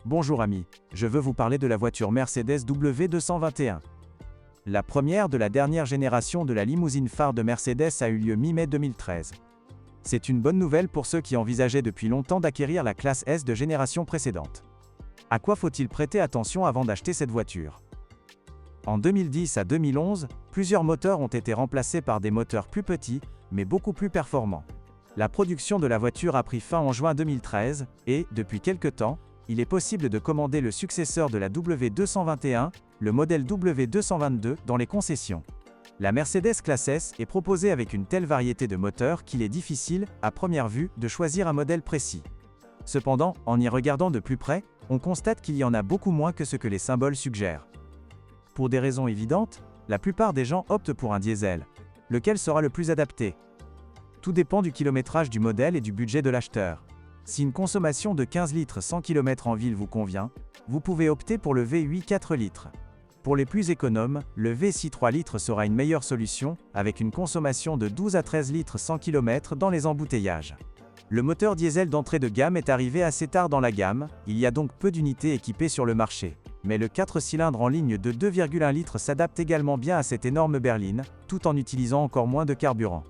Bonjour amis, je veux vous parler de la voiture Mercedes W221. La première de la dernière génération de la limousine phare de Mercedes a eu lieu mi-mai 2013. C'est une bonne nouvelle pour ceux qui envisageaient depuis longtemps d'acquérir la classe S de génération précédente. À quoi faut-il prêter attention avant d'acheter cette voiture? En 2010 à 2011, plusieurs moteurs ont été remplacés par des moteurs plus petits, mais beaucoup plus performants. La production de la voiture a pris fin en juin 2013, et, depuis quelque temps, il est possible de commander le successeur de la W221, le modèle W222, dans les concessions. La Mercedes Classe S est proposée avec une telle variété de moteurs qu'il est difficile, à première vue, de choisir un modèle précis. Cependant, en y regardant de plus près, on constate qu'il y en a beaucoup moins que ce que les symboles suggèrent. Pour des raisons évidentes, la plupart des gens optent pour un diesel. Lequel sera le plus adapté? Tout dépend du kilométrage du modèle et du budget de l'acheteur. Si une consommation de 15 litres 100 km en ville vous convient, vous pouvez opter pour le V8 4 litres. Pour les plus économes, le V6 3 litres sera une meilleure solution, avec une consommation de 12 à 13 litres 100 km dans les embouteillages. Le moteur diesel d'entrée de gamme est arrivé assez tard dans la gamme, il y a donc peu d'unités équipées sur le marché. Mais le 4 cylindres en ligne de 2,1 litres s'adapte également bien à cette énorme berline, tout en utilisant encore moins de carburant.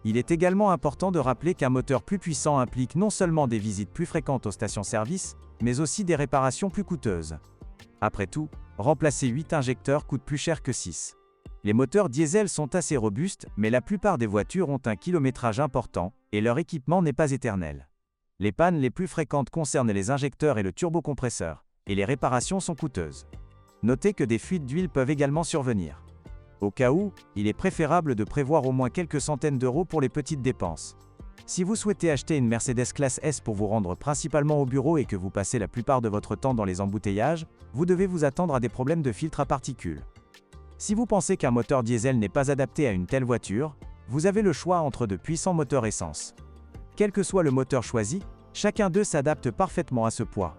Il est également important de rappeler qu'un moteur plus puissant implique non seulement des visites plus fréquentes aux stations-service, mais aussi des réparations plus coûteuses. Après tout, remplacer 8 injecteurs coûte plus cher que 6. Les moteurs diesel sont assez robustes, mais la plupart des voitures ont un kilométrage important, et leur équipement n'est pas éternel. Les pannes les plus fréquentes concernent les injecteurs et le turbocompresseur, et les réparations sont coûteuses. Notez que des fuites d'huile peuvent également survenir. Au cas où, il est préférable de prévoir au moins quelques centaines d'euros pour les petites dépenses. Si vous souhaitez acheter une Mercedes Classe S pour vous rendre principalement au bureau et que vous passez la plupart de votre temps dans les embouteillages, vous devez vous attendre à des problèmes de filtre à particules. Si vous pensez qu'un moteur diesel n'est pas adapté à une telle voiture, vous avez le choix entre de puissants moteurs essence. Quel que soit le moteur choisi, chacun d'eux s'adapte parfaitement à ce poids.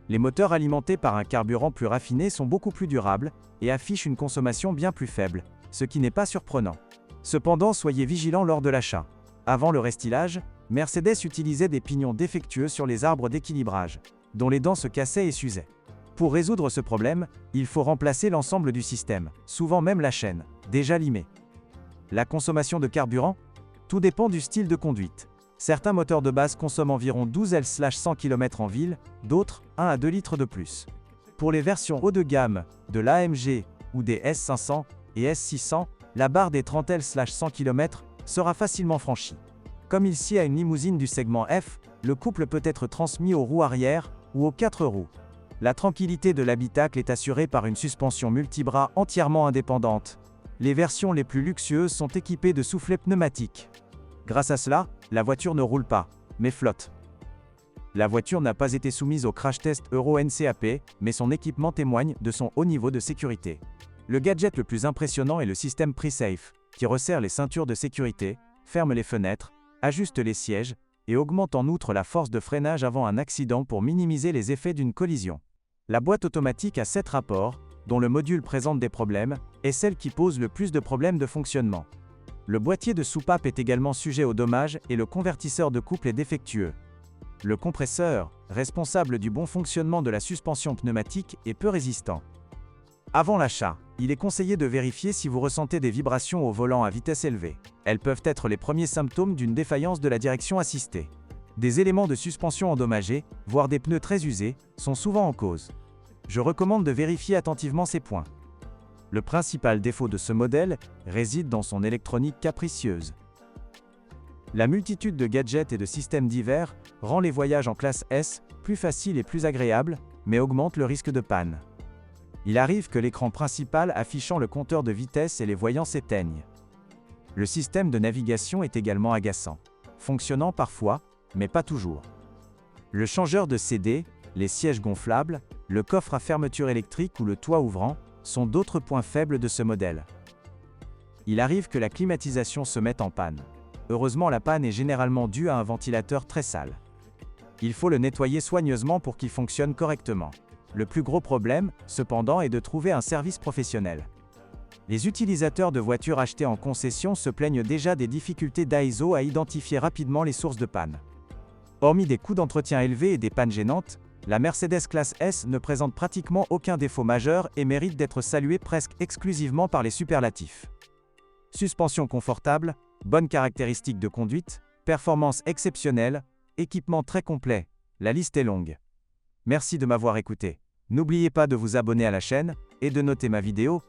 Les moteurs alimentés par un carburant plus raffiné sont beaucoup plus durables et affichent une consommation bien plus faible, ce qui n'est pas surprenant. Cependant, soyez vigilants lors de l'achat. Avant le restylage, Mercedes utilisait des pignons défectueux sur les arbres d'équilibrage, dont les dents se cassaient et s'usaient. Pour résoudre ce problème, il faut remplacer l'ensemble du système, souvent même la chaîne, déjà limée. La consommation de carburant? Tout dépend du style de conduite. Certains moteurs de base consomment environ 12 L/100 km en ville, d'autres, 1 à 2 litres de plus. Pour les versions haut de gamme, de l'AMG, ou des S500 et S600, la barre des 30 L/100 km sera facilement franchie. Comme il sied à une limousine du segment F, le couple peut être transmis aux roues arrière, ou aux 4 roues. La tranquillité de l'habitacle est assurée par une suspension multibras entièrement indépendante. Les versions les plus luxueuses sont équipées de soufflets pneumatiques. Grâce à cela, la voiture ne roule pas, mais flotte. La voiture n'a pas été soumise au crash test Euro NCAP, mais son équipement témoigne de son haut niveau de sécurité. Le gadget le plus impressionnant est le système Pre-Safe, qui resserre les ceintures de sécurité, ferme les fenêtres, ajuste les sièges, et augmente en outre la force de freinage avant un accident pour minimiser les effets d'une collision. La boîte automatique à 7 rapports, dont le module présente des problèmes, est celle qui pose le plus de problèmes de fonctionnement. Le boîtier de soupape est également sujet aux dommages et le convertisseur de couple est défectueux. Le compresseur, responsable du bon fonctionnement de la suspension pneumatique, est peu résistant. Avant l'achat, il est conseillé de vérifier si vous ressentez des vibrations au volant à vitesse élevée. Elles peuvent être les premiers symptômes d'une défaillance de la direction assistée. Des éléments de suspension endommagés, voire des pneus très usés, sont souvent en cause. Je recommande de vérifier attentivement ces points. Le principal défaut de ce modèle réside dans son électronique capricieuse. La multitude de gadgets et de systèmes divers rend les voyages en classe S plus faciles et plus agréables, mais augmente le risque de panne. Il arrive que l'écran principal affichant le compteur de vitesse et les voyants s'éteignent. Le système de navigation est également agaçant, fonctionnant parfois, mais pas toujours. Le changeur de CD, les sièges gonflables, le coffre à fermeture électrique ou le toit ouvrant sont d'autres points faibles de ce modèle. Il arrive que la climatisation se mette en panne. Heureusement, la panne est généralement due à un ventilateur très sale. Il faut le nettoyer soigneusement pour qu'il fonctionne correctement. Le plus gros problème, cependant, est de trouver un service professionnel. Les utilisateurs de voitures achetées en concession se plaignent déjà des difficultés d'AISO à identifier rapidement les sources de panne. Hormis des coûts d'entretien élevés et des pannes gênantes, La Mercedes classe S ne présente pratiquement aucun défaut majeur et mérite d'être saluée presque exclusivement par les superlatifs. Suspension confortable, bonnes caractéristiques de conduite, performance exceptionnelle, équipement très complet, la liste est longue. Merci de m'avoir écouté. N'oubliez pas de vous abonner à la chaîne et de noter ma vidéo.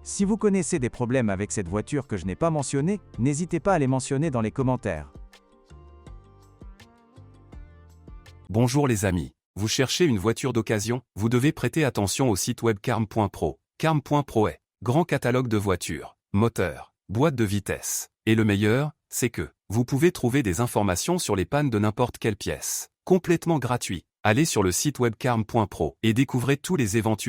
Si vous connaissez des problèmes avec cette voiture que je n'ai pas mentionné, n'hésitez pas à les mentionner dans les commentaires. Bonjour les amis. Vous cherchez une voiture d'occasion? Vous devez prêter attention au site web carm.pro. Carm.pro est grand catalogue de voitures, moteurs, boîtes de vitesse. Et le meilleur, c'est que vous pouvez trouver des informations sur les pannes de n'importe quelle pièce. Complètement gratuit. Allez sur le site web carm.pro et découvrez tous les éventuels